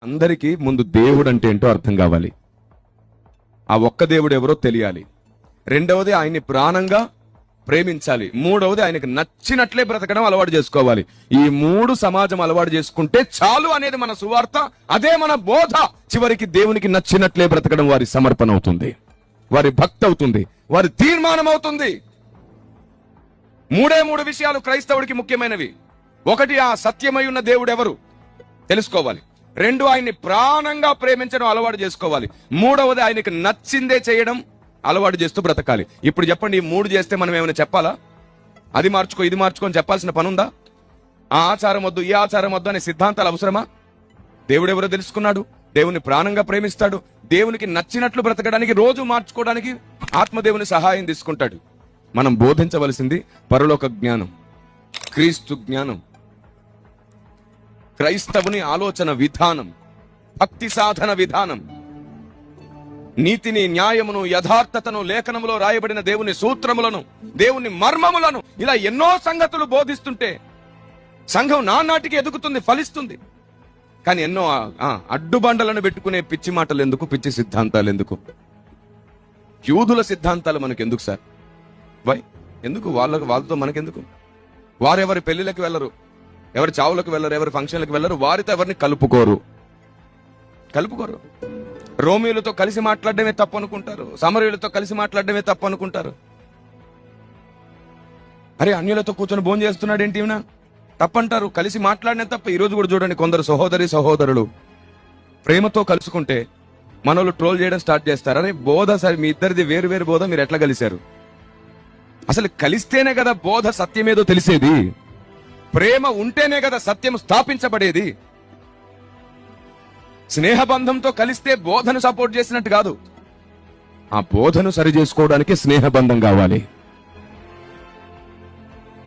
అందరికీ ముందు దేవుడు అంటే ఏంటో అర్థం కావాలి. ఆ ఒక్క దేవుడు ఎవరో తెలియాలి. రెండవది ఆయన్ని ప్రాణంగా ప్రేమించాలి. మూడవది ఆయనకు నచ్చినట్లే బ్రతకడం అలవాటు చేసుకోవాలి. ఈ మూడు సమాజం అలవాటు చేసుకుంటే చాలు అనేది మన సువార్త, అదే మన బోధ. చివరికి దేవునికి నచ్చినట్లే బ్రతకడం వారి సమర్పణ అవుతుంది, వారి భక్తి అవుతుంది, వారి తీర్మానం అవుతుంది. మూడు విషయాలు క్రైస్తవుడికి ముఖ్యమైనవి. ఒకటి, ఆ సత్యమై ఉన్న దేవుడు ఎవరు తెలుసుకోవాలి. రెండు, ఆయన్ని ప్రాణంగా ప్రేమించడం అలవాటు చేసుకోవాలి. మూడవది, ఆయనకు నచ్చిందే చేయడం అలవాటు చేస్తూ బ్రతకాలి. ఇప్పుడు చెప్పండి, ఈ మూడు చేస్తే మనం ఏమైనా చెప్పాలా? అది మార్చుకో ఇది మార్చుకో అని చెప్పాల్సిన పనుందా? ఆ ఆచారం వద్దు ఈ ఆచారం వద్దు అనే సిద్ధాంతాలు అవసరమా? దేవుడు ఎవరో తెలుసుకున్నాడు, దేవుని ప్రాణంగా ప్రేమిస్తాడు, దేవునికి నచ్చినట్లు బ్రతకడానికి రోజు మార్చుకోవడానికి ఆత్మదేవుని సహాయం తీసుకుంటాడు. మనం బోధించవలసింది పరలోక జ్ఞానం, క్రీస్తు జ్ఞానం, క్రైస్తవుని ఆలోచన విధానం, భక్తి సాధన విధానం, నీతిని, న్యాయమును, యథార్థతను, లేఖనములో రాయబడిన దేవుని సూత్రములను, దేవుని మర్మములను, ఇలా ఎన్నో సంగతులు బోధిస్తుంటే సంఘం నానాటికి ఎదుగుతుంది, ఫలిస్తుంది. కానీ ఎన్నో అడ్డుబండలను పెట్టుకునే పిచ్చి మాటలు ఎందుకు, పిచ్చి సిద్ధాంతాలు ఎందుకు? యూదుల సిద్ధాంతాలు మనకెందుకు సార్? వై ఎందుకు? వాళ్ళతో మనకెందుకు? వారెవరి పెళ్లిళ్ళకి వెళ్ళరు, ఎవరి చావులకు వెళ్ళరు, ఎవరి ఫంక్షన్లకు వెళ్ళరు, వారితో ఎవరిని కలుపుకోరు. రోమియోలతో కలిసి మాట్లాడడమే తప్పు అనుకుంటారు, సమరయులతో కలిసి మాట్లాడడమే తప్పు అనుకుంటారు. అరే, అన్యులతో కూర్చొని భోజనం చేస్తున్నాడు ఏంటి తప్పంటారు. కలిసి మాట్లాడిన తప్ప. ఈ రోజు కూడా చూడండి, కొందరు సహోదరులు ప్రేమతో కలుసుకుంటే మనోళ్ళు ట్రోల్ చేయడం స్టార్ట్ చేస్తారు. అరే బోధ సరే, మీ ఇద్దరిది వేరు వేరు బోధ, మీరు ఎట్లా కలిశారు? అసలు కలిస్తేనే కదా బోధ సత్యమేదో తెలిసేది. ప్రేమ ఉంటేనే కదా సత్యం స్థాపించబడేది. స్నేహబంధంతో కలిస్తే బోధను సపోర్ట్ చేసినట్టు కాదు, ఆ బోధను సరి చేసుకోవడానికి స్నేహబంధం కావాలి.